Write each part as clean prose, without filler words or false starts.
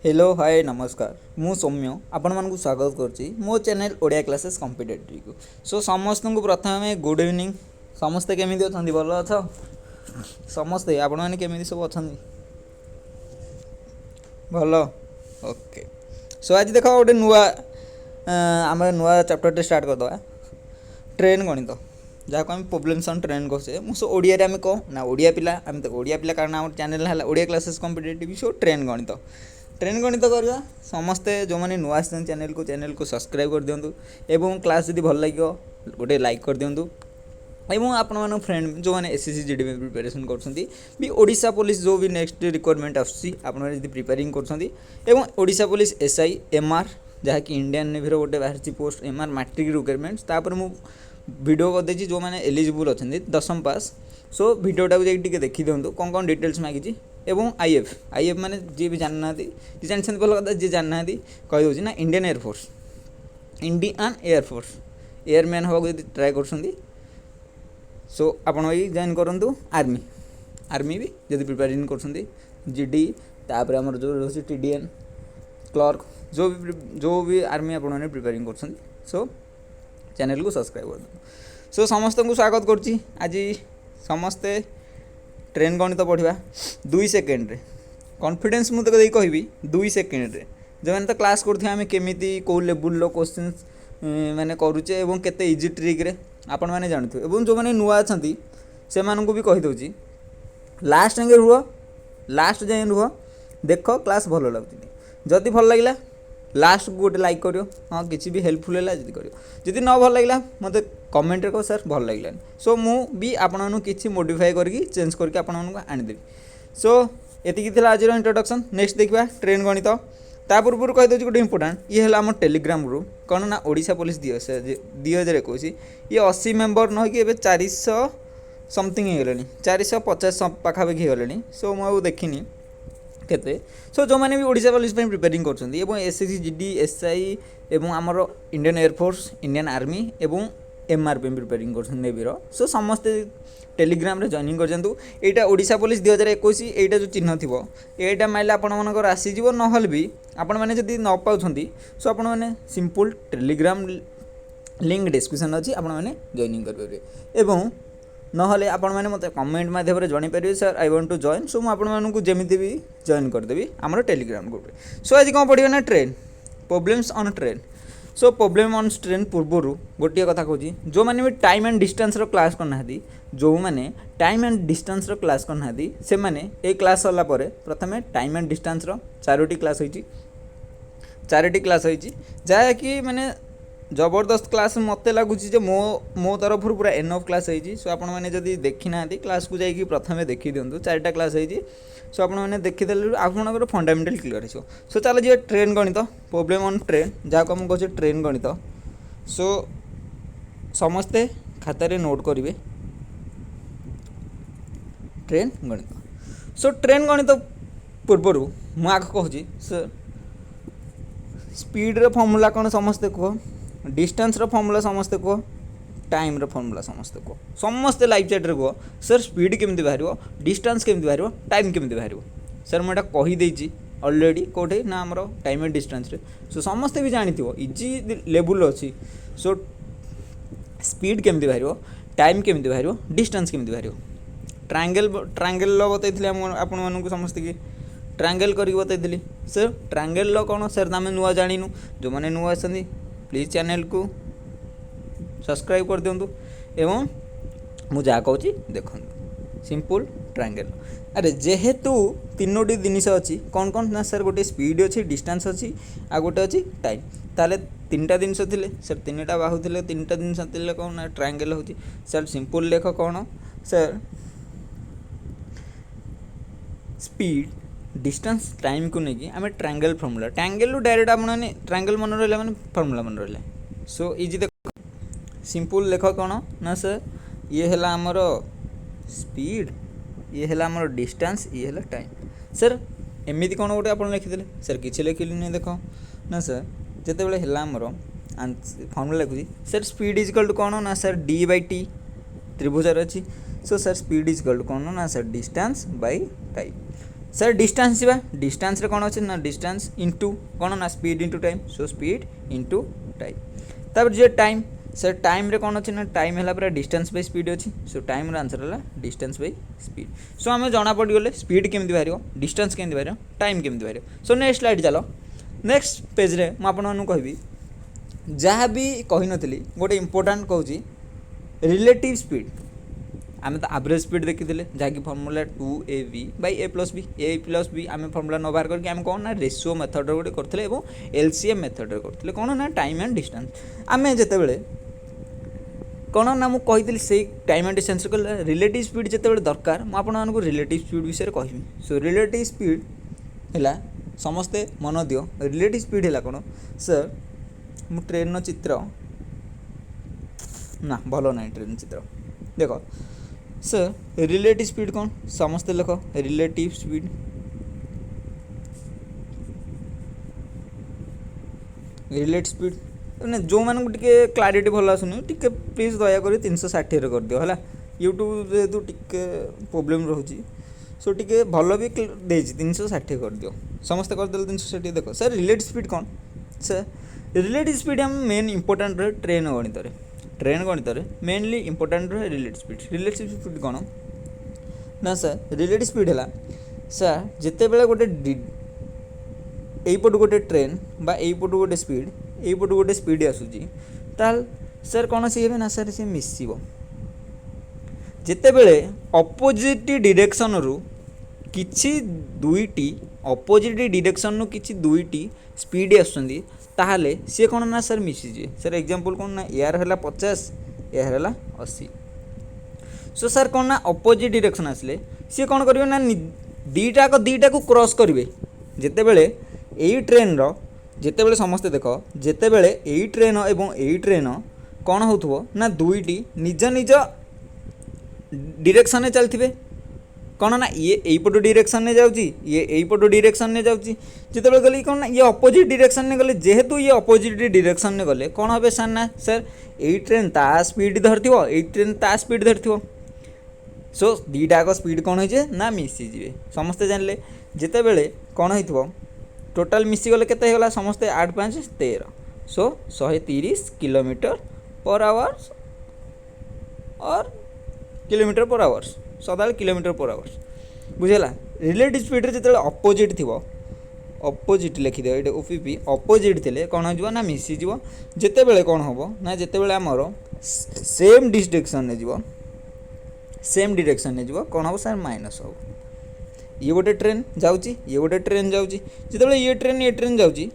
Hello hi नमस्कार मु सौम्य आपण मानक स्वागत करछि मो चैनल ओडिया क्लासेस कॉम्पिटिटिव को सो समस्त को प्रथम गुड इवनिंग समस्ते केमिति अछंती भल अछ समस्ते आपण माने केमिति सब अछंती भल ओके सो आज देखो गोटे नुआ आम नुआ चैप्टर स्टार्ट कर दवा ट्रेन गणित जहाँ को आम प्रोब्लेम्स ऑन ट्रेन कहे मुझे ओडिया आम कह ना ओडिया पिला आम तो ओडिया पिला कारण आम चैनल है Odia classes competitive so train गणित करवा समस्ते जो मैंने नुआ चैनल को सब्सक्राइब कर दिंतु एवं क्लास जब भल लगे गोटे लाइक कर दिंतु एवं आपण फ्रेंड जो मैंने एसएससी जीडी में प्रिपरेशन कर ओडिशा पुलिस जो भी नेक्स्ट रिक्वायरमेंट आसि प्रिपेयरिंग कर पुलिस एसआई एमआर जहाँकि इंडियन नेवी गोटे बाहर पोस्ट एमआर मैट्रिक रिक्वायरमेंट्स तापर मु वीडियो करदे जो मैंने एलिजिबल अच्छा दशम पास सो वीडियोटा को जाइए देखी दिंतु कौन डिटेल्स मांगी एवं आईएफ माने जी भी जानना जी जानते भल कथा जी जानना कहीदे ना इंडियन एयरफोर्स एयरमैन हवा ट्राए कर सो आपण भी जॉइन करूँ आर्मी भी जब प्रिपेयरिंग कर जीडी तापर आमर जो रोचे टीडीएन क्लर्क जो भी आर्मी आपने प्रिपेयरिंग कर सो चैनल को सब्सक्राइब कर दो सो समस्त को स्वागत करुच्ची आज समस्ते ट्रेन गणित पढ़ा 2 सेकेंड रे कॉन्फिडेंस मुझे कहि 2 सेकेंड रे जो मैंने तो क्लास करते आम केमी कौ लेवल क्वेश्चन माने करुचे एवं केते इजी ट्रिक रे आपण मैंने जानते एवं जो मैंने नुआ अच्छा से भी कहीदे लास्ट जाए रुह देख क्लास भल लगुच जदि भल लगे लास्ट को गोटे लाइक करियो हाँ किसी भी हेल्पफुल है जदि न भल लगे मत कमेंट कह सर भल लगे सो मु भी आपण किसी मॉडिफाई करके चेंज करके आपण आनीदेवी सो ये आज इंट्रोडक्शन नेक्स्ट देखा ट्रेन गणित ता पूर्व कहीदे गोटे इंपोर्टाट ये है आम टेलीग्राम ग्रुप कौन ना ओडिशा पुलिस 2021 ये 80 मेम्बर न कि 400 समथिंग हो 450 पाखापाखि होगा सो मुझे देखनी केते सो जो मैंने भी ओडिशा पुलिस प्रिपेयरिंग कर एसएससी जीडी एसआई एवं आमर इंडियन एयरफोर्स इंडियन आर्मी एवं एमआर प्रिपेयरिंग कर नेवीर सो समस्ते टेलीग्राम रे जॉइनिंग कर जातु एटा ओडिशा पुलिस 2021 एटा जो चिन्ह थी एटा माइले आपण मानकर आसीज नहल भी आपण मैंने जदि न पाउछंती सो आपण मैंने सिंपल टेलीग्राम लिंक डिस्क्रिप्शन अच्छी आपण मैंने जॉइनिंग करेंगे एवं नहले आपण मैंने मत कमेंट माध्यम जन पारे sir I want to join so मुझे जमी भी जॉइन करदेवी आम टेलीग्राम ग्रुप सो आज कौन पढ़ा ना train problems on train so problem on train पूर्वर गोटे कथा कहूँ जो मैंने भी टाइम एंड डिस्टेंस क्लास करना जो मैंने टाइम एंड डिस्टेंस क्लास करना से मैंने ये क्लास सरला प्रथम टाइम एंड डिस्टेंस 4टी क्लास होती 4टी क्लास होती जहाँकि मैंने जबरदस्त क्लास मत लगुच मो तरफ पूरा एन ऑफ क्लास होती सो आप मैंने देखी ना क्लास को जाकि प्रथम देखी दिंतु 4टा क्लास होती सो आपने देखीदे आपंकर फंडामेंटाल क्लीयर हो सो चलो जी ट्रेन गणित प्रोब्लेम ऑन ट्रेन जहाँ को मुझे ट्रेन गणित सो समस्ते खातार नोट करेंगे ट्रेन गणित सो ट्रेन गणित पूर्वर मुझे कहूँ सर स्पीड फॉर्मूला कौन समस्ते कह डिस्टेंस फॉर्मूला समस्ते कह टाइम फॉर्मूला समस्ते कह समस्ते लाइव चैट रे कह सर स्पीड केमती बाहर डिस्टेंस केमती बाहर टाइम केमती बाहर सर मुझे कहीदे अलरेडी कौटे ना आम टाइम एंड डिस्टेंस रे सो समस्ते भी जानी इजी लेवल अच्छी सो स्पीड केमती बाहर टाइम केमती बाहर डिस्टेंस केमती बाहर ट्रायंगल बताई आपण मानक समस्त की ट्रायंगल करके बताई सर ट्रायंगल कौन सर आम नुआ जाणीनु जो मैंने नुआ आसती प्लीज चैनल को सब्सक्राइब कर दिंतु एवं मुझे कहूँ देखो सिंपल ट्रायंगल अरे जेहेतु 3टी जिनिस अच्छी कौन कौन ना सर गोटे स्पीड अच्छी डिस्टेंस अच्छी आ गोटे अच्छी टाइम ताले 3टा जिनिस थे सर 3टा बाहु थे 3टा जिनिस थे कौन ना ट्रायंगल होची सर सिंपल लेख कौन सर स्पीड डिस्टेंस टाइम को लेकिन आम ट्रायंगल फॉर्मूला ट्रायंगल डायरेक्ट आपने ट्रायंगल मन रहा मैंने फॉर्मूला मन रहा सो इजी देख सिंपल लेख कौन ना सर ये है आमर स्पीड ये है आमर डिस्टेंस ये है टाइम सर एमती कौन गोटे आप लिखिदे सर किसी लिखिली देख ना सर जिते बड़े है आमर फॉर्मूला लिखुची सर स्पीड इजिकल टू कौन ना सर डी बाई टी त्रिभुजार अच्छी so sir speed is equal to कौन ना sir distance by time sir distance जीवा डिस्टेंस रे कौन अच्छे ना डिस्टेंस इंटू कौन ना speed into time so speed into time तापर जे टाइम सर टाइम रे कौन अच्छे ना टाइम है पूरा डिस्टेंस बाय स्पीड अच्छी सो टाइम रो आंसर है डिस्टेंस बाय स्पीड सो आम जना पड़गले स्पीड केमती बाहर डिस्टेंस केमती बाहर टाइम केमती बाहर सो नेक्स्ट स्लाइड चलो नेक्स्ट पेज रे मु आपन कहबी जहाँ भी कही नी गोटे इंपोर्टाट कहूँ रिलेटिव स्पीड आम तो एवरेज स्पीड देखी जहाँकि फर्मूला 2ab बाई a+b आम फर्मूला न बाहर करके आम कौन ना रेशियो मेथड गोटे करते एलसीएम मेथड करते कौन ना टाइम एंड डिस्टेंस आम जिते कौन ना मुझे से टाइम एंड डिस्टेंस कह रिलेटिव स्पीड जिते दरकार मुझे रिलेटिव स्पीड विषय कहि सो रिलेटिव स्पीड है समस्ते मन दियो रिलेटिव स्पीड है कौन सर मु ट्रेन चित्र ना भल ना ट्रेन चित्र देख सर रिलेटिव स्पीड कौन समस्ते लिख रिलेटिव स्पीड रिलेटिव स्पीड मैंने जो मानक टे क्लारीटी भल आसुनी टे प्लीज दयाकोरी 360 कर दियो है यूट्यूब जेहेतु टे प्रोब्लेम रोचे सो टे भल भी दे 360 कर दियो समस्ते करदे 360 देख सर रिलेटिव स्पीड कौन सर रिलेटिव स्पीड हम मेन इंपोर्टाट रहे ट्रेन गणित मेनली इंपोर्टाट रहे रिलेटिव स्पीड कौन ना सर रिलेटिव स्पीड है सर जिते बड़े गोटे यहीपटू गोटे ट्रेन बा यहीपटू गोटे स्पीड यहीपटू गोटे स्पीड आसूची ताल सर कौन सी ना सर सी मिसिबो जिते बड़े अपोजिट डायरेक्शन रु किछि दुईटी अपोजिट डायरेक्शन रु किछि दुईटी स्पीड आसुंदी ताहले सी कौन ना सर मिसीजे सर एग्जांपल कौन ना यार है 50 यार है 80 सो सर कौन ना अपोजिट डायरेक्शन आसले सी कौन करिवे ना दीटा को क्रॉस करिवे जिते बड़े एई ट्रेन रो जिते बड़े समस्ते देख जिते बड़े एई ट्रेन एवं एई ट्रेन कौन होथबो ना दुईटी निज निज डायरेक्शन चलथिबे कौन ना ये यहीपटू डायरेक्शन ने जाऊँगी ये यहीपटू डायरेक्शन ने जाऊँगी जिते गली कौन ना ये अपोजिट डायरेक्शन ने गले जेहेतु ये अपोजिट डायरेक्शन ने गले कौन हे सर ना सर यही ट्रेन ता स्पीड धरथिबो यही ट्रेन ता स्पीड धरथिबो सो दीटा को स्पीड कौन हो ना मिसीजे समस्ते जानले जिते बेले कौन हो टोटाल मिसीगले केते होगला समस्ते 8 5 13 सो 130 किलोमीटर पर आवर्स और किलोमीटर पर आवर्स सदा किलोमीटर पर आवर्स बुझेगा रिलेटिव स्पीड जो अपोजिट थी अपोजिट लिखिद ये ओपीपी अपोजिट थे कौन हो ना मिसीज जिते बड़े कौन हम ना जिते बड़े आमर सेम डिरेक्शन ने जीव सेम डिरेक्शन ने जीव कौन हम सर माइनस हो ये गोटे ट्रेन जाऊँगी ये गोटे ट्रेन जाऊँगी जिते ये ट्रेन जाऊँगी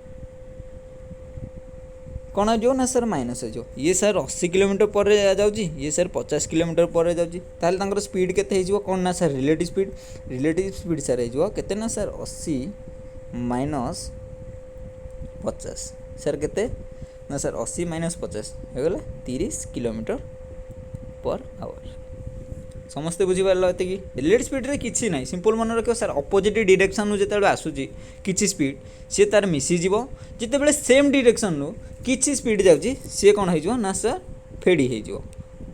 कौन हो ना सर माइनस हो ये सर 80 किलोमीटर पर जाऊँगी ये सर 50 किलोमीटर पर जाऊँगी ताहले स्पीड केते हो कौन ना सर रिलेटिव स्पीड सर हो केते ना सर 80 माइनस 50 सर केते ना sir 80 minus 50 होगला 30 kilometre per our समस्ते बुझीपार ये रिलेटिव स्पीड रे किसी ना सिंपल मन रख सर अपोजिट डायरेक्शन जो आसूँ किसी स्पीड सी तार मिसीज जिते बड़े सेम डायरेक्शन रू किसी स्पीड जाऊँगी सी कौन हो ना सर फेडी हो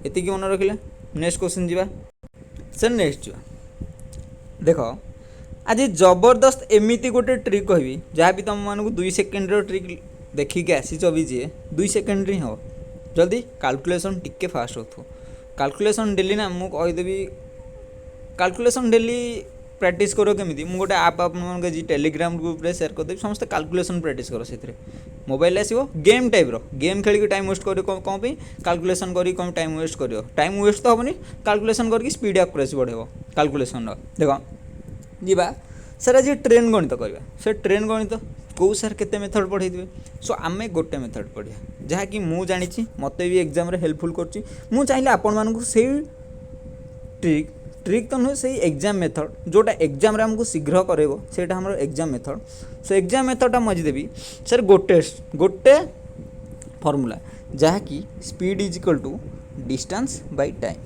मन रखिले नेक्स्ट क्वेश्चन जा सर नेक्स्ट जा देख आज जबरदस्त एमती गोटे ट्रिक कहबी जहाँ भी तुम मानक 2 सेकेंड ट्रिक देखिक आसीच भी जी 2 सेकेंड ही हम जल्दी कैलकुलेशन टिके फास्ट हो कैलकुलेशन डेली ना मुझे कहीदेवी कैलकुलेशन डेली प्रैक्टिस करो केमी मुझे गोटे आप टेलीग्राम ग्रुप रे शेयर करदेवी समस्त कैलकुलेशन प्रैक्टिस करो से मोबाइल आसो गेम टाइप रो गेम खेल टाइम वेस्ट कर कौन कैलकुलेशन कर कौन टाइम वेस्ट कर टाइम वेस्ट तो हेनी कैलकुलेशन करके स्पीड एक्यूरेसी बढ़ेब कैलकुलेशन देख जीवा सर आज ट्रेन गणित करवा सर ट्रेन गणित कौ सर केते मेथड पढ़े थे सो आम गोटे मेथड पढ़िया जहाँकि मुझे जानी मत भी एग्जाम हेल्पफुल कर चाहिए आपण मानक से ट्रिक ट्रिक तो नुहे से एग्जाम मेथड जोटा एग्जाम आमको शीघ्र करेबो सेटा हमर एग्जाम मेथड सो एग्जाम मेथडटा मजी देवी सर गोटे गोटे फर्मूला जहाँकि speed is equal to distance by time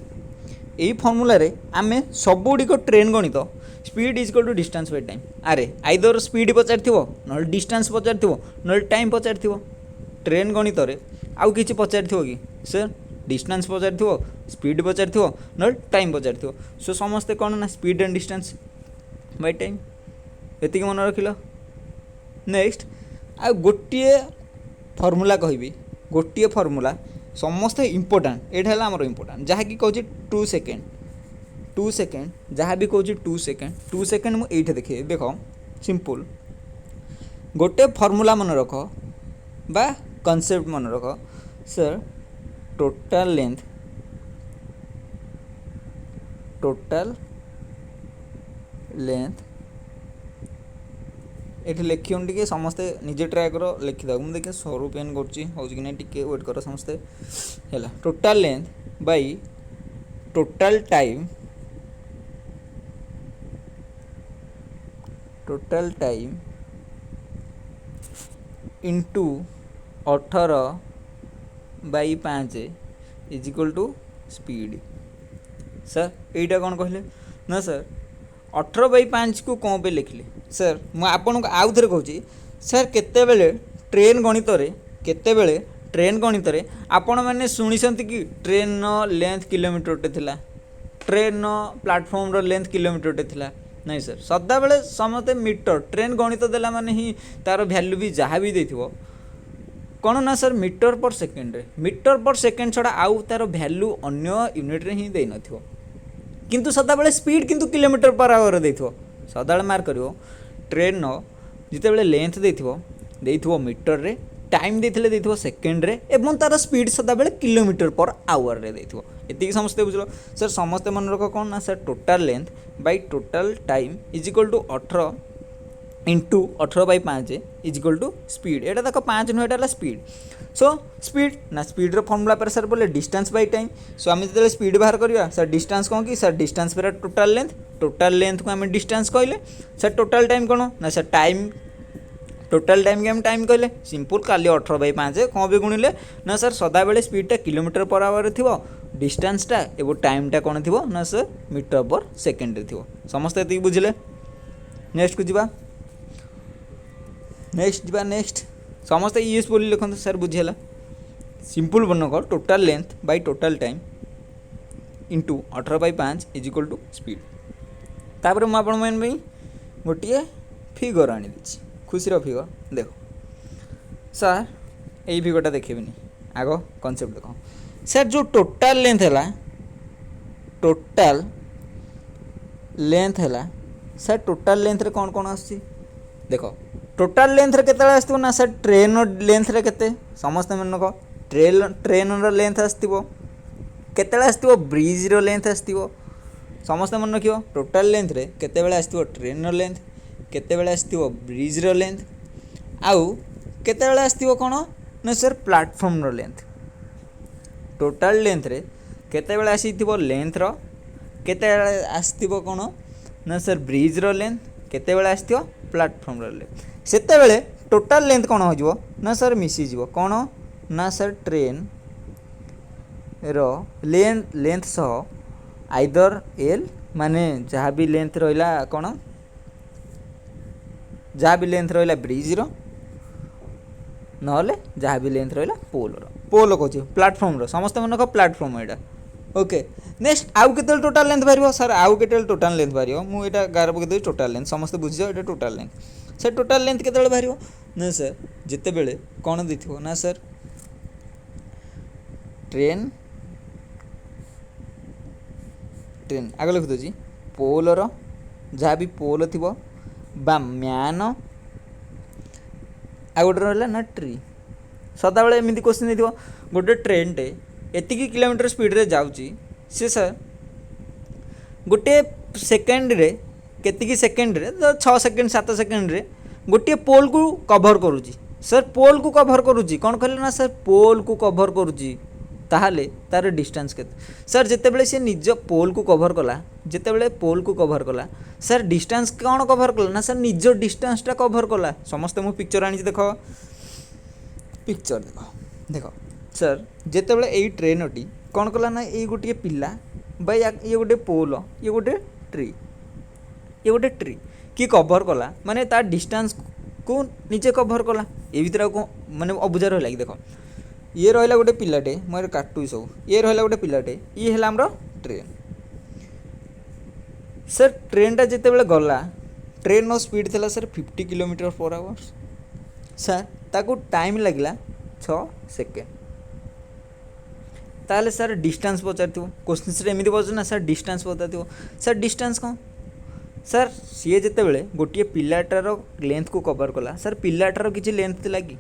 यही फर्मूला रे आमे सबुड़िक ट्रेन गणित speed is equal to distance by time अरे आइदर स्पीड पचार ना डिस्टेंस पचार ना टाइम पचार ट्रेन गणित आउ किसी पचार कि सर डिस्टेंस पचार स्पीड पचार ना टाइम पचार सो समस्ते कौन ना speed and distance by time एतिक मन रखिल। नेक्स्ट आ गोटे फर्मूला कहबी, गोटे फर्मूला समस्त इम्पोर्टाट, ये आमर इम्पोर्टाट जहाँकि कौच 2 सेकेंड, 2 सेकेंड जहाँ भी कौच 2 सेकेंड, 2 सेकेंड मुझे देखिए देख सिंपल गोटे फर्मूला मन रख बा कॉन्सेप्ट मन रख sir total length, total length ये लिखियो टे समस्ते निजे ट्राए कर लिखिद मुझे देखिए सरू पेन कर वेट कर समस्ते है total length by total time, total time into 18/5 is equal to speed. Sir यहीटा कौन कहले ना सर 18/5 को कौन पे लिखले सर मुझे आपन को आउ थे कहूँ सर केतेबेले ट्रेन गणित केतेबेले ट्रेन गणित आपण मैंने शुणी कि ट्रेन लेंथ किलोमीटर थिला, ट्रेन प्लाटफॉर्म लेंथ किलोमीटर थिला नहीं सर सदाबले समस्ते मीटर ट्रेन गणित देला माने ही तार वैल्यू भी जहाँ भी देथिबो कौन ना सर मीटर पर सेकेंड रे, मीटर पर सेकेंड छड़ा आउ तार वैल्यू अन्य यूनिट रे ही दे नथिबो किंतु सदाबले स्पीड किंतु किलोमीटर पर आवर देथिबो। सदाबले मार्क करिवो ट्रेन जितेबले लेंथ देथिबो मीटर रे, टाइम देथिले देथिबो सेकेंड रे एवं तार स्पीड सदाबले किलोमीटर पर आवर रे देथिबो। एतिक समस्ते बुझलो सर समस्ते मन रख कौन ना sir total length by total time is equal to 18 into 18/5 is equal to speed. एटा देख 5 नुह एटा स्पीड। सो स्पीड ना स्पीड रो फॉर्मूला पर सर बोले डिस्टेंस बाई टाइम। सो आम जो स्पीड बाहर करवा सर डिस्टेंस कौन कि सर डिस्टेंस पर टोटल लेंथ को आम डिस्टेंस कहले सर टोटल टाइम कौन ना सर टाइम टोटल टाइम के हम टाइम कहले सिंपल काली 18/5 कौन भी गुणिले ना सर सदाबले स्पीडटा किलोमीटर पर आवर थी डिस्टेंसटा एवं टाइमटा कौन थी ना सर मीटर पर सेकेंड थी समस्त ये बुझे। नेक्स्ट को जीवा नेक्स्ट समस्ते यूज बोली लिखते सर बुझीगला सिंपल बन कर total length by total time into 18/5 is equal to speed. तापर मुझे गोटे फिगर आनी देछि खुशी फिगर देख सर यही फिगरटा देखेबिनी आग कॉन्सेप्ट देख सर जो टोटल लेंथ है टोटल लेंथ है सर टोटल लेंथ रे कौन कौन आसी देख टोटल लेंथ रे केते आसथिबो ना सर ट्रेन लेंथ रे केते समस्त मन को ट्रेन रो लेंथ आसथिबो केते आसथिबो ब्रिज रो लेंथ आसथिबो समस्त मन रखियो टोटल लेंथ रे केते बेले आसथिबो ट्रेन रो लेंथ केते बेले आसथिबो ब्रिज रो लेंथ आउ केते बेले आसथिबो कोन ना सर प्लेटफॉर्म रो लेंथ। टोटल लेंथ रे केते बेले आसीथिबो लेंथ रो केते बेले आसथिबो कोन ना सर ब्रिज रो लेंथ केते बेले आसथिबो प्लेटफॉर्म रो लेंथ सेते बेले टोटल लेंथ कोन हो जिवो ना सर मिसी जिवो कोन ना सर ट्रेन रो लेंथ सह आइदर एल माने जहाँ भी लेंथ रहिला कोन जहाँ भी लेंथ रहिला ब्रिज रो नहले जहाँ भी लेंथ रहिला पोल कहूँ प्लेटफॉर्म रो समस्त मन प्लेटफॉर्म यहाँ ओके। नेक्स्ट आउ के टोटल लेंथ बाहर सर आउ के टोटल लेंथ बाहर मुझे गार पकईदेवी टोटल लेंथ समस्त बुझीज ये total length sir total length के बाहर ना सर जिते बेले कौन देथिबो ना सर ट्रेन ट्रेन आगे लिखि दउची पोल रो जहाँ भी पोल थी बा म्यान आ गोटे रहा ना ट्री सदाबले एमती क्वेश्चन थी गोटे ट्रेन टे एतिकी किलोमीटर स्पीड रे जाउची से सर गोटे सेकेंड रे केतिकी सेकेंड रे 6 सेकेंड 7 सेकेंड रे गोटे पोल को कभर करुची सर पोल को कभर करुची कौन कहले ना सर पोल को कभर करुची ताहले तार डिस्टेंस के सर जितेबले से निज पोल को कभर कला जितेबले पोल को कभर कला सर डिस्टेंस कौन कभर कला ना सर निज डिस्टेंसटा कभर कला समस्त मु पिक्चर आनी देख पिक्चर देख देख सर जितेबले एई ट्रेनटी कौन कला ना ये गोटे पिला बाई ये गोटे पोल ये गोटे ट्री कि कभर कला माने तार डिस्टेंस को निजे कभर कला ये भीतर को माने अबुझा रहा देख ये रहा गोटे पिलाटे मैं काटू सब ये रहा गोटे पिलाटे ये है आमर ट्रेन सर ट्रेनटा जिते बड़े गला ट्रेन स्पीड थी sir 50 kilometre per hours sir ताकू टाइम लगला 6 सेकेंड ताले सर डिस्टेंस पचार क्वेश्चन एमती पचार ना सर डिस्टेंस पचार सर डिस्टेंस कौन सर सी जिते बड़े गोटे पिलाटार लेंथ को कवर कला सर पिलाटार किसी लेंथ थी कि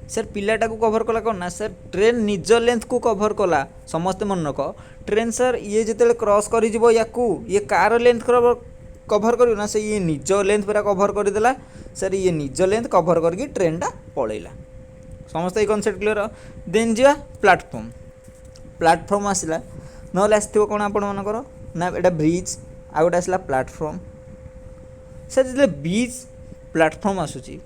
सर पिलाटा को कवर कला कौन ना सर ट्रेन निज लेंथ को कवर कला समस्ते मन रख ट्रेन सर ये जिते क्रॉस कर ये कार लेंथ कवर कर ना से ये निज लेंथ पूरा कवर करदेला सर ये निज लेंथ कवर करके ट्रेनटा पलैला समस्त ये कनसेप्ट क्लियर देन जा प्लाटफर्म प्लाटफर्म आसला ना आसो कौन आपण मानकर ना एटा ब्रिज आ गोटे आसला प्लाटफर्म सर जो ब्रिज प्लाटफर्म आसूची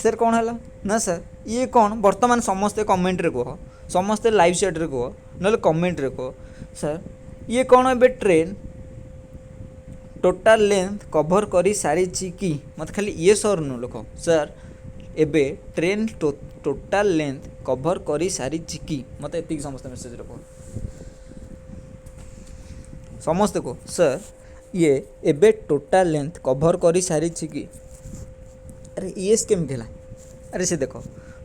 सर कौन है ना सर ये कौन बर्तमान समस्ते कमेंट रे कह समस्ते लाइव चैट रे कह ना कमेंट रे कह सर ये कौन ए ट्रेन टोटाल लेंथ कभर कर सारी कि मत खाली ये सर नु लोक सर एबे ट्रेन टोटाल लेंथ कभर कर सारी कि मत एति समस्त मेसेज रख समस्ते को सर ये एबे टोटाल लेंथ कभर कर सारी कि अरे ये केमती है अरे से देख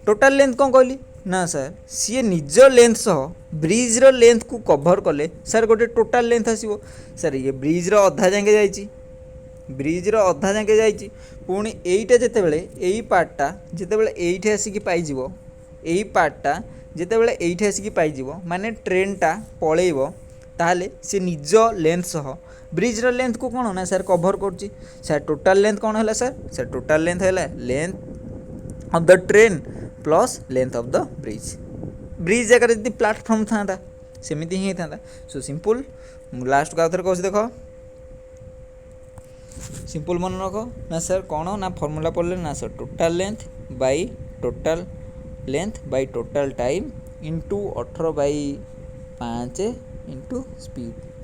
टोटाल लेंथ कौन कहली ना सर सी निज लेंथ सह ब्रिज रो लेंथ को कभर कले सर गोटे टोटाल लेंथ आसो सर ये ब्रिज रो अधा जाके जाइए ब्रिज रो अधा जाके जाइए पुणी एईटा जिते बड़े यही पार्टा जिते बड़े एईठे आसिक पाइजिवो यही पार्टा जिते बड़े एईठे आसिक पाइजिवो माने ट्रेनटा पलैब ताहले से निज लेंथ सह ब्रिज रो लेंथ को कौन ना सर कभर कर सर टोटाल लेंथ कौन है सर टोटाल लेंथ है length of the train plus length of the bridge bridge जगह जी प्लाटफर्म था सेमती ही था सो सिंपल लास्ट को आउथरे कह देख सिंपल मन रख ना सर कौन ना फर्मूला पढ़ले ना sir total length by total time into 18/5 into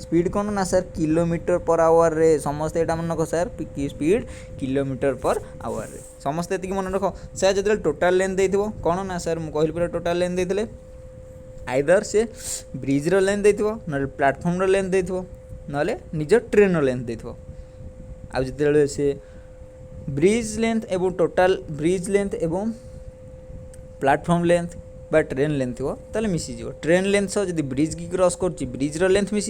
speed कौन ना सर किलोमीटर पर आवर रे समस्त एटा मन रख sir speed kilometre per hour रे समस्त एति मन रख सर जो टोटाल लेंथ दे कौन ना सर मुझे कहली पूरा टोटाल लेंथ देते आइदर से ब्रिज रो लेंथ दे ना प्लाटफर्म रो लेंथ दे ना निज ट्रेन रो लेंथ दे आज जिते से ब्रिज लेंथ एवं टोटाल ब्रिज लेंथ एवं प्लाटफर्म लेंथ बा ट्रेन लेंथ थो ताले मिसीज ट्रेन लेंथ सह जब ब्रिज की क्रॉस कर ब्रिज रो लेंथ मिस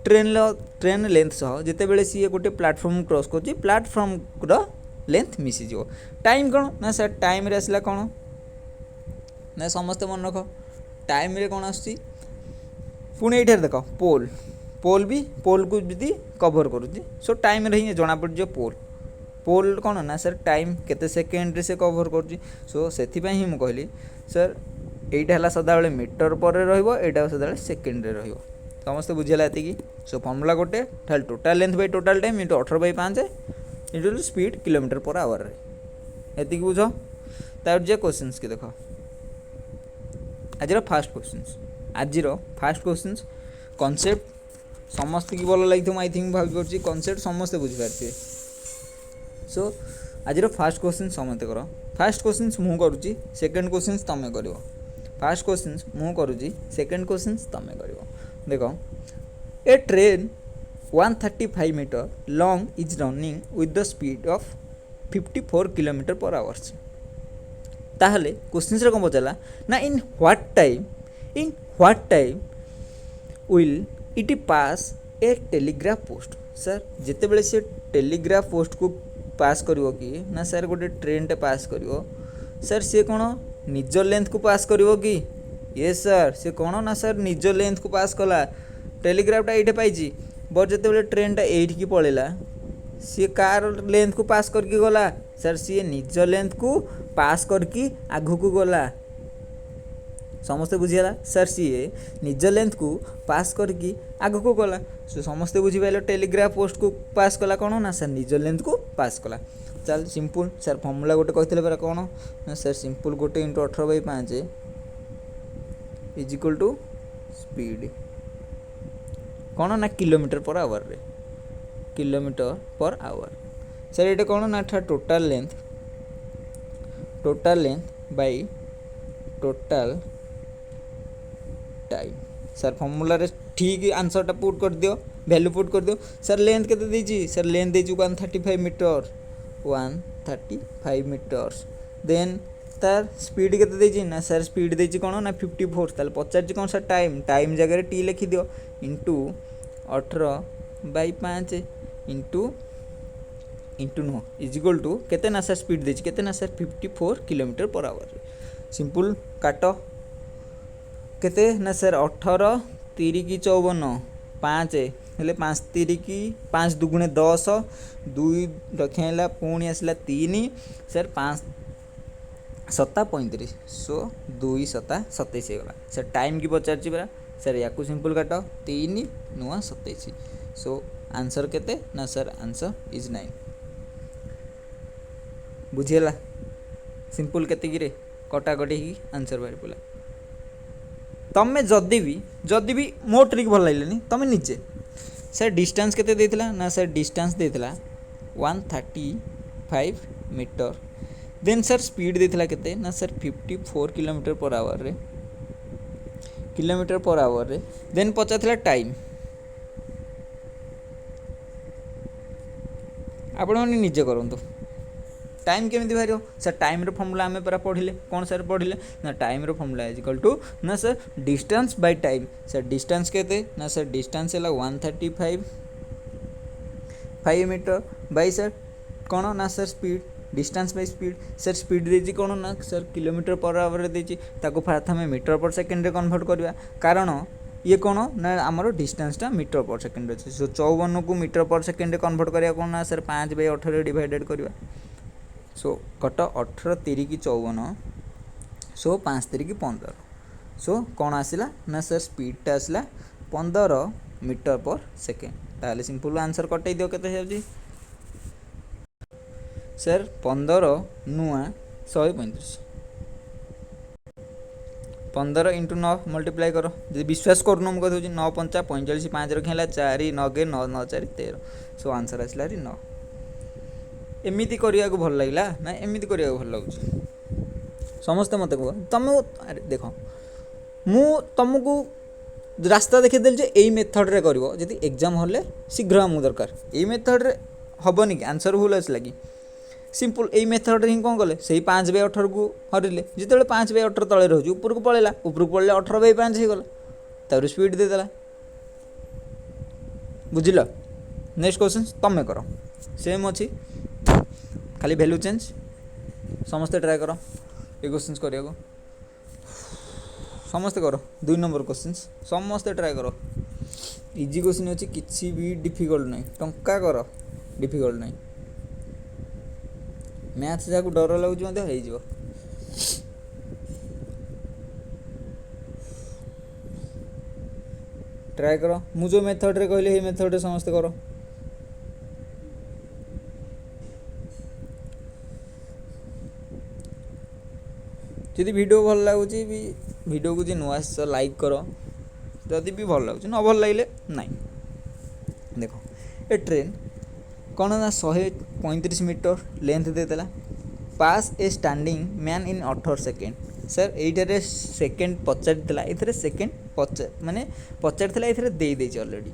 ट्रेन लेंथ सह जिते बड़े सी गोटे प्लाटफर्म क्रॉस कर प्लाटफर्म रो लेंथ मिसीज टाइम कौन ना सर टाइम रे आसला कौन ना समस्त मन रख टाइम रे कौन आसुची पुणी ये देख पोल भी पोल को भी कवर करुँच सो टाइम रे ही जना पड़ पोल कौन ना सर टाइम केते सेकेंड रे से कवर कर सो से ही मुझे कहली सर এইটা है सदाबले मीटर पर रहा सदा सेकेंड रे रही समस्त बुझेगा ये सो फर्मूला गोटे total length by total time into 18/5 into speed kilometre per hour रे एति बुझ तार जे क्वेश्चंस के देख आज फास्ट क्वेश्चंस कॉन्सेप्ट समस्त की भल लगी आई थिंक भाई कॉन्सेप्ट समस्ते बुझीपारे सो आज फास्ट क्वेश्चन समस्त कर फास्ट क्वेश्चन मु करुँची सेकेंड क्वेश्चन तमें कर फास्ट क्वेश्चन मु करुँची सेकेंड क्वेश्चन तमें कर देख a train 135 metre long is running with the speed of 54 kilometre per hours ताहले क्वेश्चन कौन पचारा ना in what time will it pass a telegraph post sir जिते बड़े से टेलीग्राफ पोस्ट को पास करिवो कि ना सर गोटे ट्रेन टे पास करिवो सर सी कौन निज लेंथ को पास करिवो कि ये सर सी कौन ना सर निज लेंथ को पास कला टेलीग्राफटा ये पाई बट जिते बड़े ट्रेनटा ये पलैला सी कार लेंथ को पास करके गला सर सी निज लेंथ को पास करके आगु को गला समस्ते बुझीगला सर सी निज लेंथ को पास करके आगु को गला सो समस्ते बुझीपारे टेलीग्राफ पोस्ट को पास कला कौन ना सर निज लेंथ को पास कला चल सिंपल सर फर्मूला गोटे कहते परा कौन ना सर सिंपल गोटे into 18/5 is equal to speed कौन ना किलोमीटर पर आवर रे किलोमीटर पर आवर सर ये कौन ना total length by total time sir formula रे ठीक आंसरटा पुट कर दियो वैल्यू पुट कर दियो सर लेंथ केते देछि सर लेंथ देछि 135 मीटर 135 मीटर्स देन तार स्पीड केते देछि ना सर स्पीड देछि कोन ना 54 ताले पचार कोन सर टाइम टाइम जगह टी लिखि दियो into 18/5 into into no is equal to केते ना सर स्पीड देछि केते ना sir 54 kilometre per hour simple काट केते ना सर 18 3 की 54 5 हेले 5 3 की 5 दुगुणे 10 2 रखेला पुणी आसला 3 सर 5 7 35 सो 2 7 27 गला सर टाइम की पचार परा सर या सिंपल काट 3 नुआ 27 सो आंसर केते ना सर आंसर इज 9 बुझीगला सिंपल केते कटाकटी आंसर बाहर पड़ा तमें जदि भी मो ट्रिक भल लगे तमें निजे सर डिस्टेंस केते देथिला ना सर डिस्टेंस देथिला 135 मीटर देन सर स्पीड देथिला केते ना सर 54 किलोमीटर पर आवर रे देन पचारथिला टाइम आपण माने निजे करंतु टाइम केमी बाहर सर टाइम रो फॉर्मूला आम पूरा पढ़ले कौन सर पढ़ले ना टाइम रो फॉर्मूला इज इक्वल टू ना sir distance by time sir distance केते ना सर डिस्टेंस है 135 मीटर बाय सर कौन ना sir speed distance by speed sir speed देछि कौन ना सर किलोमीटर पर आवर देछि ताको प्रथमे मीटर पर सेकेंड रे कन्वर्ट करबा कारण ये कौन ना आमर डिस्टेंसटा मीटर पर सेकेंड अच्छे सो 54 को मीटर पर सेकेंड कन्वर्ट करा कौन ना सर 5/18 डिवाइडेड करवा सो कट 18 3 की 54 सो 5 3 की 15 सो कौन आसला ना सर स्पीडटा आसला 15 मीटर पर सेकेंड ताले सिंपल आंसर कटै दियो केते हेउजी सर 15 नुआ 135 15 इंटू 9 मल्टीप्लाई करो जी विश्वास करनु मुझे कहूँ 9 5 45 5 रखेला 4 9 9 9 4 13 सो आंसर आसला 9 एमती करने को भल लगे ना एमती करने को भल लगे समस्ते मत कह तुम अरे देख मु तुमको रास्ता देखीदेली जे यही मेथड कर एग्जाम हल्ले शीघ्र आमको दरकार यही मेथड हेनी कि आंसर भूल आसला कि सिंपल यही मेथड हिं कौन कले से 5/18 को हरिले जिते 5/18 तले रोज ऊपर को पलैला ऊपर को पड़े 18/5 हो गला स्पीड देदेला बुझिल नेक्स्ट क्वेश्चन तमें कर सेम अच्छी खाली वैल्यू चेंज समस्ते ट्राए कर ये क्वेश्चन करने समस्ते कर 2 नंबर क्वेश्चन समस्ते ट्राए कर इजी क्वेश्चन अच्छी किसी भी डिफिकल्ट नहीं टंका कर डिफिकल्ट नहीं मैथ्स जहाँ डर लगे हो ट्राए कर मुझे मेथड रे कहले हे मेथड रे समस्त कर जदि वीडियो भल लगुच भी वीडियो को जी नुआ लाइक कर जदि भी भल लगुच न भल लगे ना देख ए ट्रेन कौन ना 135 मीटर लेंथ देदेला pass a standing man in 18 second sir यहीटारे सेकेंड पचार ये सेकेंड पचार माने पचार ये दे अलरेडी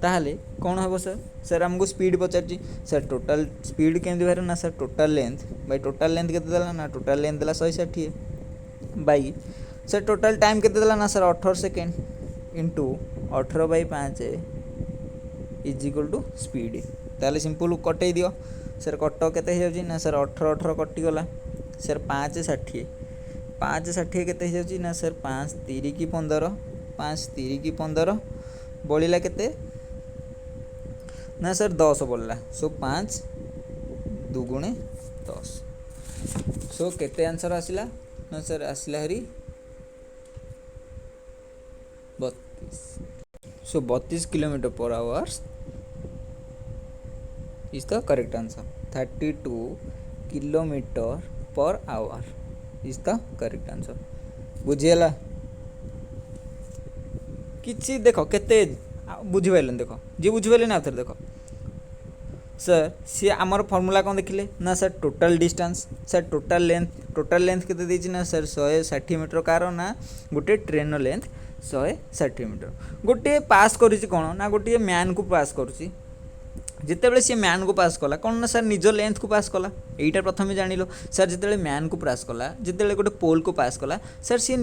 ताहले कौन हम सर सर आमको स्पीड पचार सर टोटाल स्पीड केमती बाहर ना sir total length by total length केते देला ना टोटाल लेंथ देला 160 बाई सर टोटाल टाइम केते देला ना sir 18 second into 18/5 is equal to speed ताले सिंपल कटै दियो सर कट केते हो जाउची ना सर 18 18 कटिगला सर 560 560 केते हो जाउची ना सर 5 3 की 15 5 3 की 15 बलिला केते ना सर 10 बोलला सो 5 दुगुणे 10 सो केते आंसर आसिला ना सर आसिला हरी 32 so 32 kilometre per hours is the correct answer 32 kilometer per hour is the correct answer बुझीगला किसी देख केते बुझी पाइलन देख जी बुझी पाइले ना थर देख सर सी आमर फर्मूला कौन देखिले ना sir total distance sir total length केते देछि ना सर 160 मीटर कार ना गोटे ट्रेन लेंथ 160 मीटर गोटे पास करिछि कोन ना गोटे मैन को पास करुछि जितेबले सी मैन को पास कला कौन ना सर निज लेंथ को पास कला यहीटा प्रथम जान सर जिते मैन को पास कला जिते गोटे पोल को पास कला सर सी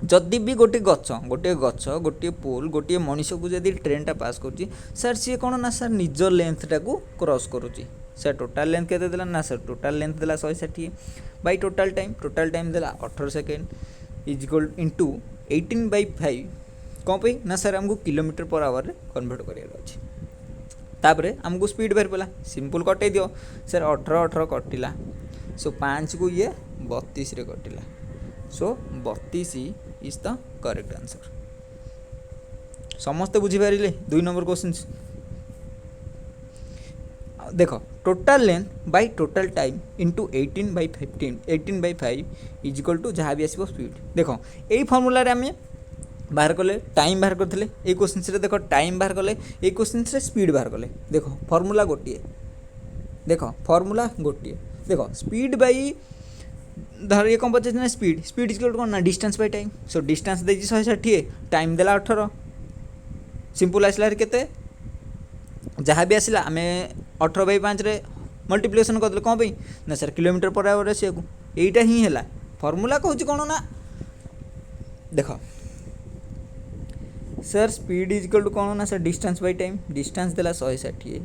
जदि भी गोटे गच गोटे पोल गोटे मनीष को जब ट्रेनटा पास कर सर सी कौन ना सर निज लेंथटा को क्रॉस करुच्ची सर टोटाल लेंथ के देला ना सर टोटाल लेंथ देला 160 बाई टोटाल टाइम देला 18 सेकेंड इज इक्वल इंटू 18/5 कौन पे ना सर आमको किलोमीटर पर आवर रे कन्वर्ट करार अच्छे तापर आमको स्पीड बाहर पड़ा सिंपल कटे दियो सर 18 कटिला सो 5 को ये 32 रे कटिला so 32 is the correct answer समस्ते बुझीपारे 2 नंबर क्वेश्चन देख total length by total time into 18/5 is equal to जहाँ भी आसो स्पीड देख यही फर्मूला आम बाहर कले टाइम बाहर करते ये क्वेश्चन देख टाइम बाहर कले ये क्वेश्चन स्पीड बाहर कले देख फर्मूला गोटे देख फर्मूला गोटे देख स्पीड बाई धर ये कौन पचास ना स्पीड इक्वल कौन ना distance by time so distance they 160 time देला 18 सिंपल आसला केते जहाँ भी आसला आम 18/5 मल्टीप्लिकेशन करदे कौन पे ना सर किलोमीटर पर आवर आसिया को यहीटा ही है फर्मूला कहूँ कौन ना देख sir speed is equal to कौन ना sir distance by time distance देला 160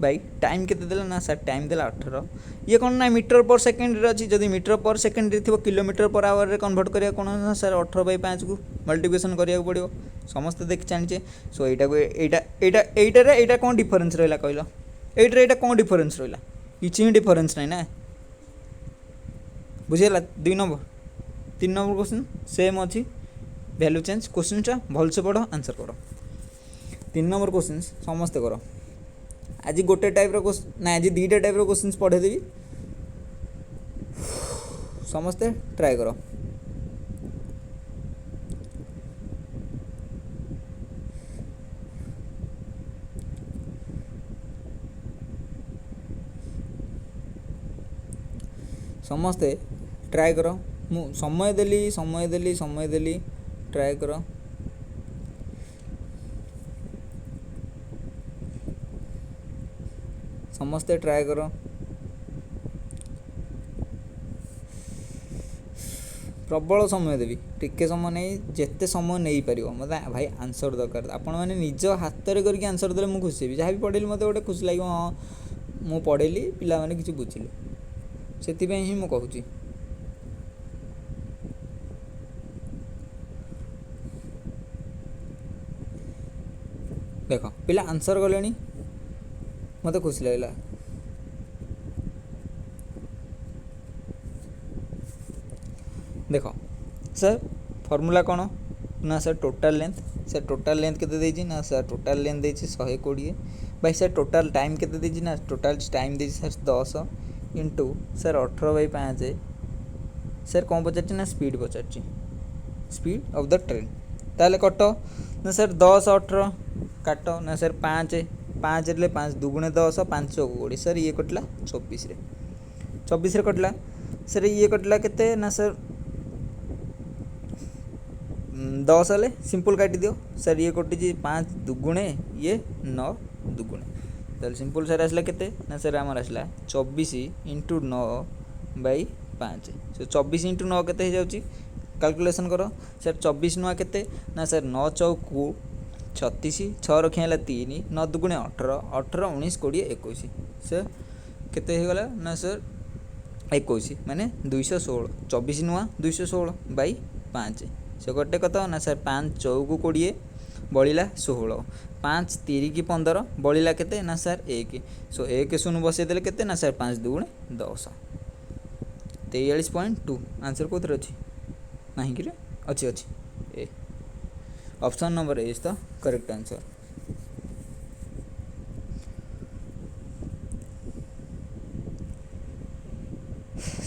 बाई टाइम केते देला ना सर टाइम देला 18 ये कौन ना मीटर पर सेकेंड अच्छी जदि मीटर पर सेकेंड थी किलोमीटर पर आवर कन्वर्ट करिया कौन ना सर 18/5 को मल्टीप्लिकेशन करिया पड़ो समस्त देख जानिचे सो एटा कौन डिफरेंस रहा कहल एटा कौन डिफरेंस रहा किसी ही डिफरेंस नहीं ना बुझेगा 2 नंबर 3 नंबर क्वेश्चन सेम अच्छी वैल्यू चेंज क्वेश्चनटा भल से पढ़ आंसर कर 3 नंबर क्वेश्चन समस्ते कर आज गोटे टाइप क्वेश्चन ना आज 2टा टाइप क्वेश्चन पढ़ेदेवी समस्ते ट्राए कर समस्ते ट्राए कर मु समय देली ट्राए कर समस्ते ट्राए कर प्रबल समय देवी टिके समय नहीं जिते समय नहीं पार मतलब भाई आंसर दरकार आपण मैंने निज हाथ में करके आंसर देले मुझे खुशी जहाँ भी पढ़ेली मत गोटे खुशी लगे हाँ मु पढ़ेली पिला माने किसी बुझिले से ही मुझे कहूँ देख पिला आंसर गले मत खुशी लगे देख सर फर्मूला कौन ना सर टोटाल लेंथ केते ना सर टोटाल लेंथ 120 भाई सर टोटाल टाइम केते ना टोटाल टाइम दे सर 10 इंटू सर 18/5 सर कौन पचार ना speed Pachar speed of the train ताले कट ना सर 10 18 काट ना सर 5 5 दुगुणे 10 5 20 सर ये कटला 24 रे कटला सर ये कटला केते ना सर 10 हेले सिंपल काटी दियो सर ये कटी 5 दुगुणे ये 9 दुगुणे ताल सिंपल सर आसला केते ना सर आमर आसला 24 इंटू 9/5 सो 24 इंटू 9 केते हो जाउची कैलकुलेशन करो सर 24 9 केते ना सर 9 चौक 36 6 रखिया 3 9 दुगुणे 18 18 19 20 21 सर केते हो गला ना सर 21 माने 216 24 नुआ 216/5 से गोटे कत ना सर 5 चौक 20 बड़ा 16 5 3 की 15 बड़ा केते ना सर 1 सो 1 शून्य बसईदे केते ना सर 5 दुगुणे 10 43.2 आंसर कौन अच्छी ना कि अच्छी A option number A is the correct answer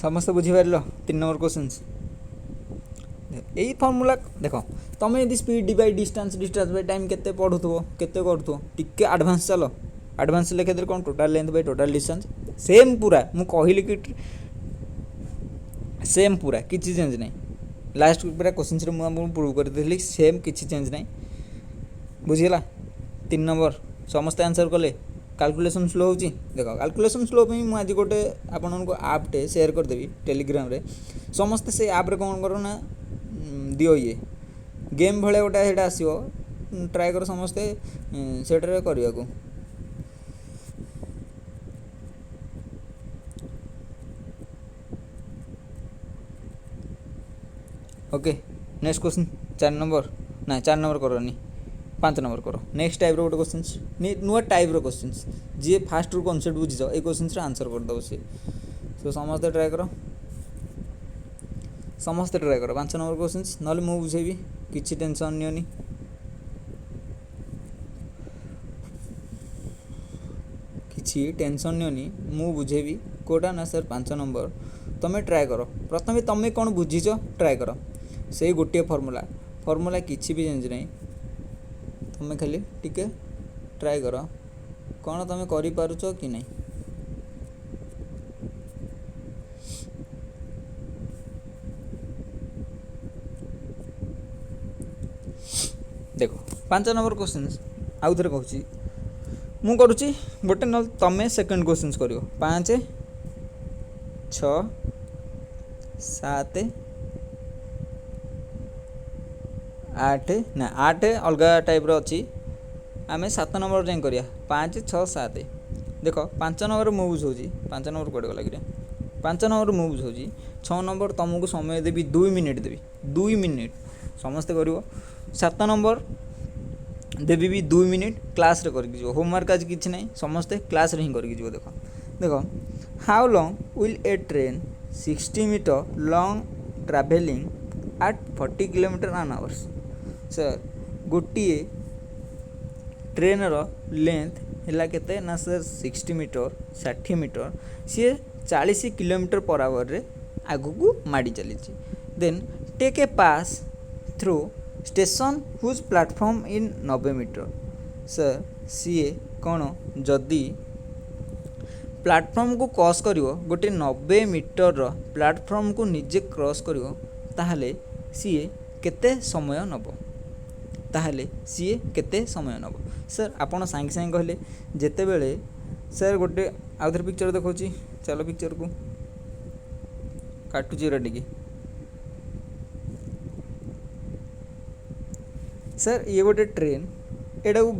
समस्त बुझीपार 3 नंबर क्वेश्चन यही फर्मूला देख तुम यदि speed by distance by time केते पढ़ुथो केते करूथो टिके एडवांस चलो आडभान्स लिखिदेले कौन total length by total distance same पूरा मु कहली कि सेम पूरा किसी चेंज नहीं लास्ट पूरा क्वेश्चन मुझे प्रूव करदेली सेम किसी चेंज नहीं बुझीगला 3 नंबर समस्ते आंसर कले कैलकुलेशन स्लो हो देख कैलकुलेशन स्लो पे मुझे आज गोटे आपण को आपटे शेयर करदेवी टेलीग्राम रे समस्ते से आप रे कौन करो ना दियो ये गेम भाया गोटे से आसो ट्राए कर समस्ते सेटारे करने को ओके नेक्स्ट क्वेश्चन 4 नंबर ना 4 नंबर करनी 5 नंबर करो नेक्स्ट टाइप गोटे क्वेश्चन नुआ टाइप क्वेश्चन जी फास्ट रू कनसेप्ट बुझीज ये क्वेश्चन आंसर करदे सी सो समस्ते ट्राए कर समस्ते ट्राए कर 5 नंबर क्वेश्चन ना मुझे बुझेबी किसी टेंशन नियोनी किसी टेंशन नियोनी मु बुझेबी कोटा ना सर 5 नंबर तुम्हें ट्राए कर प्रथम तुम्हें कौन बुझीच ट्राए कर से गोटे फर्मूला फर्मूला किसी भी चेंज नहीं तुम्हें खाली टिके ट्राए कर कौन तुम्हें करिपारुच कि नहीं देखो 5 नंबर क्वेश्चन आउ थे कहूँ मु करुच्ची गोटे न तमें सेकेंड क्वेश्चन कर 5 6 7 8 ना 8 अलग टाइप अच्छी आम 7 नंबर जाए करिया 5 6 7 देख 5 नंबर मु बुझाऊँ 5 नंबर कौटे गला कि 5 नंबर मु बुझाऊँ 6 नंबर तुमको समय देवी 2 मिनिट देवी 2 मिनिट समस्ते कर 7 नंबर देवी भी 2 मिनिट क्लास रे करके जो होमवर्क आज किसी ना समस्ते क्लास रे ही करके जो देख देख how long will a train 60 metre long travelling at 40 kilometre an hours sir गोटे ट्रेन रो लेंथ है केते ना सर 60 मीटर 60 मीटर सी 40 किलोमीटर पर आवर रे आगु को माड़ी चली then take a pass through station whose platform in 90 metre sir सी कौन जदि प्लेटफॉर्म को क्रॉस करिवो गोटे 90 मीटर प्लेटफॉर्म को निजे क्रॉस करिवो ताहले सी केते समय नब ताहले सी केते समय नब सर आपण सांगे सांगे कहले जेते बेले सर गोटे आउथर पिक्चर देखौची चलो पिक्चर को काटुची रेडी सर ये गोटे ट्रेन एटा को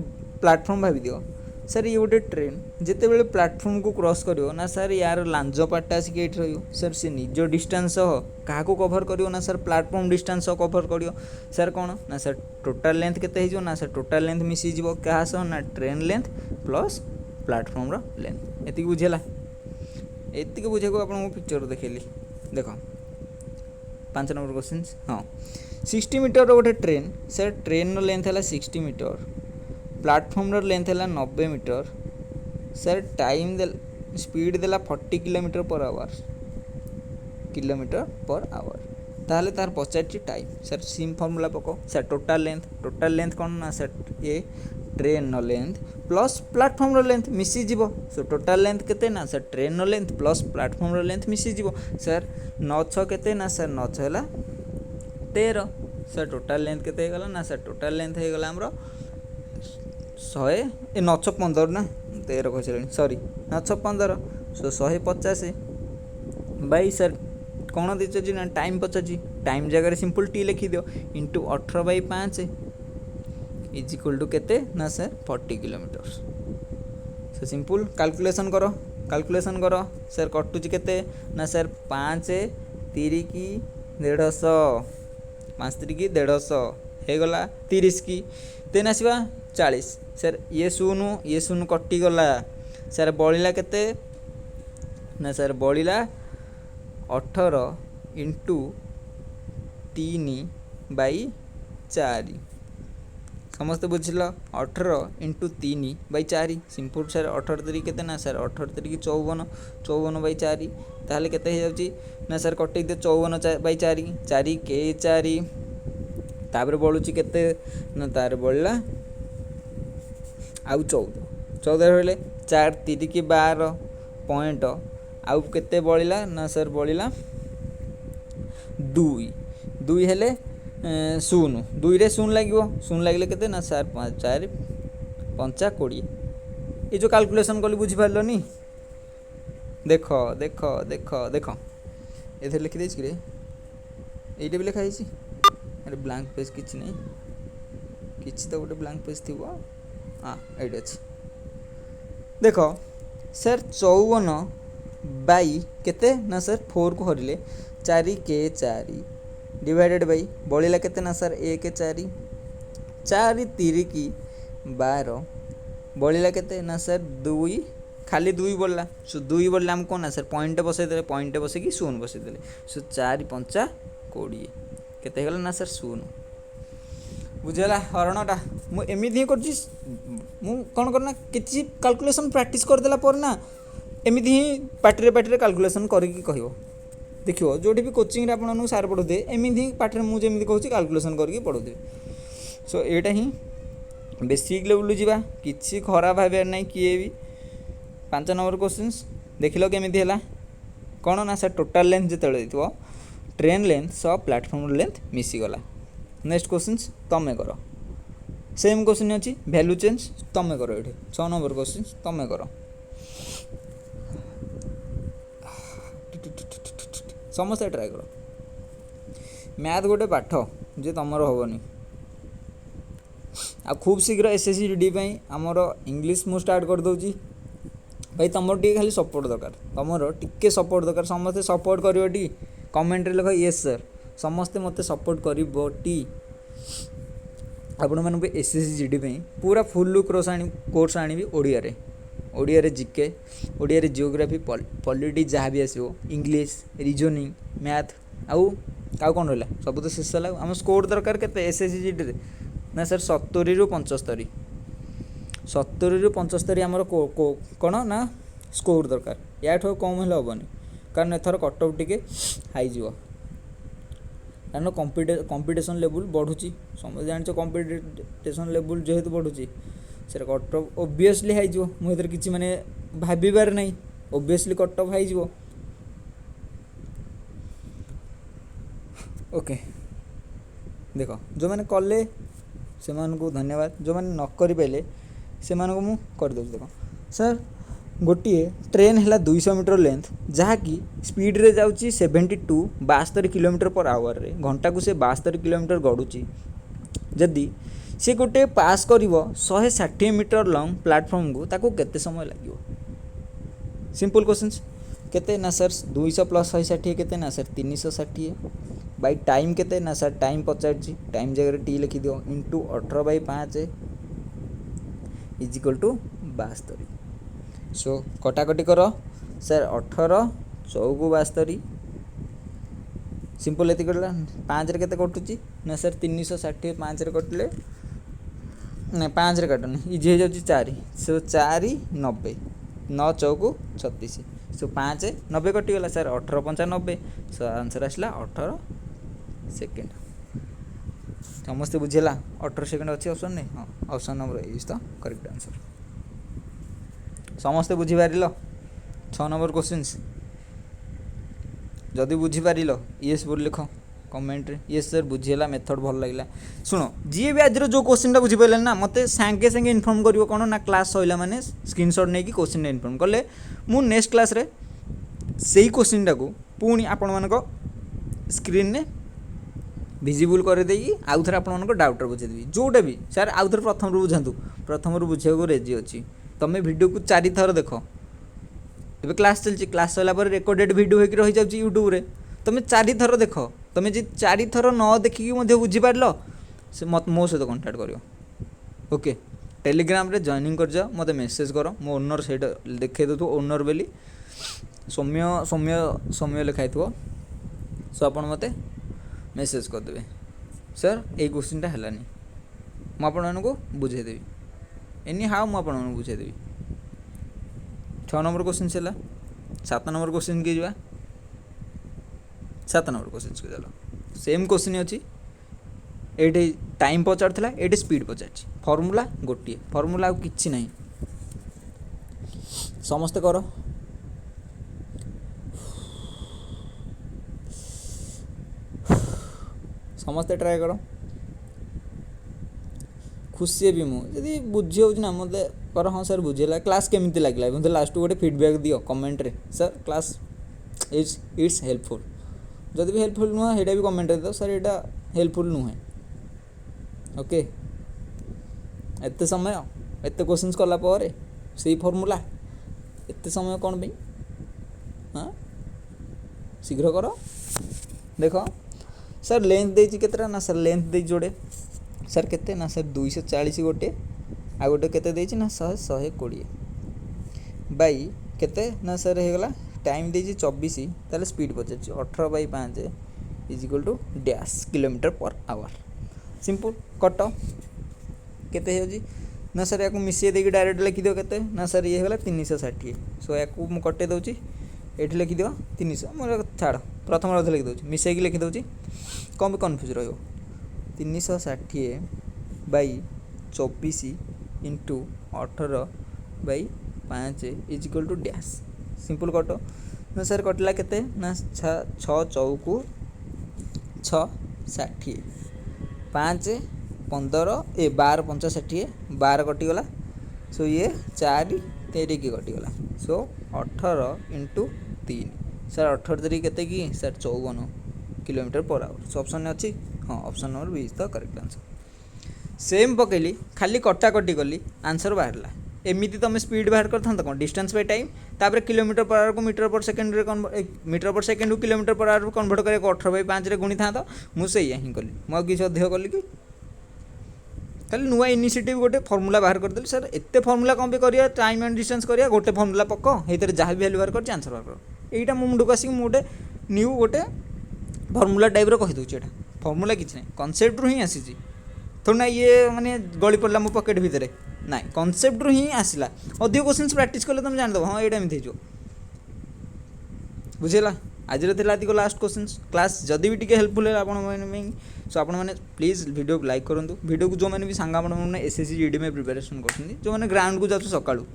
प्लेटफॉर्म भाभी दियो सर ये गोटे ट्रेन जिते बेले प्लेटफॉर्म को क्रॉस करियो ना सर यार लांज पार्टा आसिक ये रहियो सर से निज डिस्टेंस क्या कभर करियो ना सर प्लेटफॉर्म डिस्टेंस कभर करियो सर कौन ना सर टोटाल लेंथ केते हो ना सर टोटाल लेंथ मिसी जीवो क्या सह ना ट्रेन लेंथ प्लस प्लेटफॉर्म रो लेंथ एति बुझेला एति बुझे को आपन पिक्चर देखैली देखो 5 नंबर क्वेश्चन हाँ 60 मीटर गोटे ट्रेन सर ट्रेन लेंथ है 60 मीटर प्लेटफॉर्म लेंथ है 90 मीटर सर टाइम स्पीड देला 40 किलोमीटर पर आवर ताहले तार पचार टाइम सर सिम फॉर्मूला पको सर टोटाल लेंथ कौन ना सर ये train length plus platform length मिसी जीवो सो टोटाल लेंथ केते ना sir train length plus platform length मिसी जीवो सर 9 6 केते ना सर 9 6 है 13 सर टोटाल लेंथ केते गला ना सर टोटाल लेंथ हो गला हमरो 100 ए 915 ना 13 कह सॉरी 915 सो 150 बाई सर कौन दीजिए ना टाइम पचार टाइम जगह सिंपल टी लिखी दियो इंटू 18/5 इज इक्वल टू केते ना sir 40 kilometre so simple calculation करो सर कटुची केते ना सर 5 3 की 150 5 3 की 150 हो गला 30 की तेन आसवा 40 सर ये शून्य कटिगला सर बड़ा केते ना सर बड़ा 18 इंटू 3/4 समस्त बुझल 18 इंटू 3/4 सिंपल सर 18 3 केते ना सर 18 3 54/4 ताहले केते हो जाउची ना सर कटि दे 54/4 4 के 4 तापर बलुची केते ना तार बळला आउ 14 14 रहिले चार तिरिकी 12 पॉइंट आउ केते बळिला ना सर बळिला 2 2 हेले 0 2 रे 0 लागिवो 0 लागिले केते ना सर 4 5 20 ये जो कैलकुलेशन कली बुझी पारलनी देख देख देख देख ए लिखि देछि कि रे एइटे भी लिखा है अरे ब्लैंक पेज किछि नहीं किछि तो गोटे ब्लैंक पेज थी हाँ ये अच्छे देख सर 54 बाई केते ना सर 4 को हरिले 4 के 4 डिवाइडेड बाई बळिला केते ना सर 1 4 4 तिरिकी 12 बळिला केते ना सर 2 खाली 2 बढ़ला सो 2 बढ़ला हम कौन ना सर पॉइंट बसई देले पॉइंट बसई कि 0 बसई देले सो 4 5 20 केते गला ना सर 0 बुझला हरणटा मु एमिति ही करछि मु कोन करना किछि कैलकुलेशन प्रैक्टिस कर देला पर ना एमिति ही पाटरे कैलकुलेशन करिकि कहिवो देखियो जोठी भी कोचिंग रे आपन सार पढोते एमिति ही पाटरे मु जेमिति कहूछि कैलकुलेशन करिकि पढोते सो एटा ही बेसिक लेवल जीवा किछि खराब भाबे नै किए भी 5 नंबर क्वेश्चंस देखिलो केमिति हैला कोन ना सर टोटल लेंथ जेतले दिथो train length so platform length मिसी गला नेक्स्ट क्वेश्चंस तमे करो सेम क्वेश्चन अछि वैल्यू चेंज तमे करो एठी 6 नंबर क्वेश्चंस तमे करो समस्त ट्राई करो मैथ गोटे पाठ जे तमरो होबनी आ खूब शीघ्र एसएससी जीडी पई हमर इंग्लिश मु स्टार्ट कर दोची भाई तमर टी खाली सपोर्ट दरकार तमरो टिके सपोर्ट दरकार समस्त सपोर्ट करियो टी कमेंट रे लिख यस सर समस्त मते सपोर्ट करिवो टी आपण मन पे एसएससी जीडी पई पूरा फुल लुक कोर्स आनी ओडिया रे जीके ओडिया रे जियोग्राफी पॉलिटी जहाँ भी आसो इंग्लिश रीजनिंग मैथ आउ कौन रहा सब तो शेष है आम स्कोर दरकार के एसएससी जीडी रे ना सर 70 रु 75 70 रु 75 आमर कौन ना स्कोर दरकार या कम हेल्ले हेनी कारण एथर कट ऑफ टिके हाई जीव कारण कंपिटिशन लेवल बढ़ुची समझ जान कंपिटिशन लेवल जेहेतु बढ़ुची sir cut off obviously high जीव मुझे किसी माने भाबार नहीं ओब्वियसली कट ऑफ हाई जीव ओके देख जो मैंने कले से धन्यवाद जो मैंने न कर पारे से मु कर दे देख सर गोटे ट्रेन है 200 मीटर लेंथ जहाँकि स्पीड रे जाऊँगी 72 किलोमीटर पर आवर रे घंटा को से 72 किलोमीटर गड़ुची जदि सी गोटे पास कर 160 मीटर लॉन्ग प्लेटफॉर्म को ताको केते समय लगे सिंपल क्वेश्चंस केते ना सर 200 प्लस 160 केते ना सर 360 बाई टाइम केते ना सर टाइम पचार टाइम जगह टी लिखि दियो इंटू 18/5 इज इक्वल टू 72 सो कटाकटी कर सर 18 चौक 72 सिंपल ये कटा 5 केते कटुची ना सर 360 5 कटिले ना 5 काटनी इजी हो जाऊँ 4 सो 4 90 9 चौक 36 सो 5 90 कटिगला सर 18 95 सो आंसर आसला 18 सेकेंड समस्ते बुझेला 18 सेकेंड अच्छी ऑप्शन नहीं हाँ option number is the correct answer समस्ते बुझी पार 6 नंबर क्वेश्चंस जदि बुझी पार येस बोल लिख कमेंट रे येस सर बुझीला मेथड भल लगे शुण जी भी आज जो क्वेश्चन बुझी पारे ना मत सांगे सांगे इनफॉर्म करिवो कोन ना क्लास सइला माने स्क्रीनशॉट नहीं कि क्वेश्चन इनफॉर्म कले मु नेक्स्ट क्लास रे सेही क्वेश्चन टाको पुणी आपण मानको स्क्रीन ने विजिबल कर देगी आउ थे आप डाउटर बुझेदेवी जोटा भी सर आउ थे प्रथम बुझातु प्रथम बुझे रेजी अच्छी तुम्हें वीडियो को 4 थर देख ए क्लास चलती क्लास सरला रेकर्डेड वीडियो होकर रही जाऊँगी यूट्यूब रे तुम्हें 4 थर देख तुम्हें जी 4 थर न देखिकी बुझीपार से मत मो सहित कंटाक्ट कर ओके टेलीग्राम रे जॉइनिंग कर जाओ मत मेसेज कर मो ओनर से देखे दो ओनर बोली सौम्य सौम्य सौम्य लिखाई थो सो आप मत मेसेज करदे सर ये क्वेश्चनटा है मुझे बुझेदेवी एनी हाउ मुझे बुझेदेवी 6 नंबर क्वेश्चन है 7 नंबर क्वेश्चन की जा 7 नंबर क्वेश्चन को चलो सेम क्वेश्चन अच्छी ये टाइम पचार ये स्पीड पचार फर्मूला गोटे फर्मूला कि ना समस्ते कर समस्ते ट्राए कर खुशी भी मुझे बुझी हो ना मत कर हाँ सर बुझेगा क्लास केमी लगे मतलब लास्ट गोटे फीडबैक दियो कमेंट रे सर क्लास इट्स हेल्पफुल जदि भी हेल्पफुल नुह ये भी कमेंट दो सर यहाँ हेल्पफुल नुहे ओके एत समय एत क्वेश्चन कलापर से फर्मूला एत समय कौन पे हाँ शीघ्र कर देख सर लेंथ देती केतटा ना सर लेंथ दे जोड़े सर केते ना सर 240 गोटे आ गोटे केते देती ना 100 बाई केते ना सर होगला टाइम देती 24 ताले स्पीड पचार 18/5 is equal to dash kilometre per hour simple cut केते हो ना सर या मिसई देकी डायरेक्ट लिखि दियो केते ना सर ये होगला 360 सो या कटे दूची ये लिखि दियो 300 मोर छाड़ प्रथम अर्थ लिखि दूची मिसई लिखि दूची कौन भी कन्फ्यूज रहियो 360 by 24 into 18/5 is equal to dash simple cut ना सर कटला केते ना 6 चौकू 6 60 5 15 12 5 60 12 कटिगला सो ये 4 तेरी की कटिगला सो 18 इंटू 3 सर 18 तरी केते की sir 54 kilometre per hour so option अच्छी हाँ option number B is the correct answer same पकेली खाली कटाकटी कली आंसर बाहरला एमती तुम स्पीड बाहर कर था कौन डिस्टेंस बाय टाइम तापर किलोमीटर पर आवर को मीटर पर सेकेंड रे मीटर पर सेकेंड को किलोमीटर पर आवर कन्वर्ट करे 18/5 रे गुणी था मुझे हिं कली मुझे किसी अधिक कली कि खाली नुआ इनिशिएटिव गोटे फर्मूला बाहर करदेली सर एत फर्मूला कौन पे करिया टाइम एंड डिस्टेंस करिया गोटे फर्मूला पक ये जहाँ भी वैल्यू बाहर कर आंसर बाहर कर यहाँ मो मुंडक आसिक गोटे न्यू गोटे फर्मूला टाइप कहीदे यहाँ फर्मूला किसी ना कनसेप्ट रू ही आसी थोड़ा ना ये माने गली पड़ा मो पकेट भितर ना कनसेप्ट रू ही आसला अधिक क्वेश्चन प्रैक्टिस कले तुम जान दो हाँ यहाँ एमती हो बुझेगा आज थी लास्ट क्वेश्चन क्लास जदि भी टी हेल्पफुल है आप सो आप प्लीज वीडियो को लाइक करूँ वीडियो को जो मैंने भी सांग मैंने एसएससी जीडी में प्रिपेरेसन कर जो मैंने ग्राउंड को जाऊँ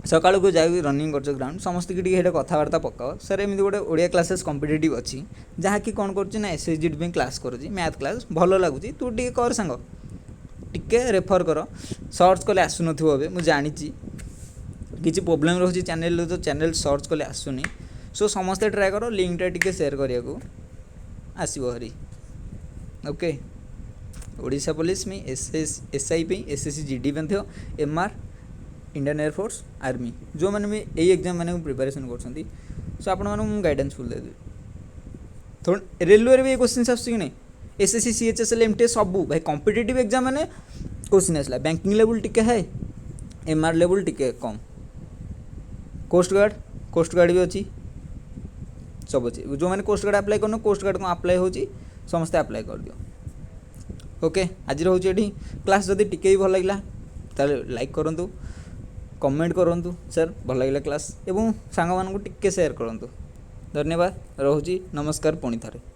सकाळू को जाए रनिंग कर ग्राउंड समस्त की कथबार्ता पकाओ सर एमती गोटे ओडिया क्लासेस कॉम्पिटिटिव अच्छी जहाँकि कौन कर एसएससी जीडी में क्लास करुँच मैथ क्लास भल लगुच तू टे कर सांग टिके रेफर कर सर्च कले आसुन ए मुझे जानी किसी प्रोब्लेम रोचे चैनल तो चैनल सर्च कले आसुनी सो समस्ते ट्राए कर लिंकटा टिके शेयर करने को आसो हरी ओके ओडिशा पुलिस में एसआई पे एसएससी जीडी में एमआर इंडियन एयरफोर्स आर्मी जो मैंने भी यही एग्जाम मैंने प्रिपेरेसन कर सो आप गाइडेंस फुल देदेवी थोड़ा रेलवे भी क्वेश्चन आस कि नहीं एसएससी सीएचएसएल एमटीएस सबू भाई कॉम्पिटिटिव एग्जाम मैंने क्वेश्चन आसला बैंकिंग लेवल टिके है एमआर लेवल टिके कम कोस्ट गार्ड भी अच्छी सब अच्छी जो मैंने कोस्ट गार्ड अप्लाई करना कोस्ट गार्ड को अप्लाई हो समस्ते अप्लाई कर दियो ओके आज रोचे ये क्लास जदि टिके भी भल लगे ताले लाइक करूँ कमेंट करूँ सर भल लगे क्लास एवं सांग मानू टिके शेयर करूँ धन्यवाद रोची नमस्कार पुणी थे।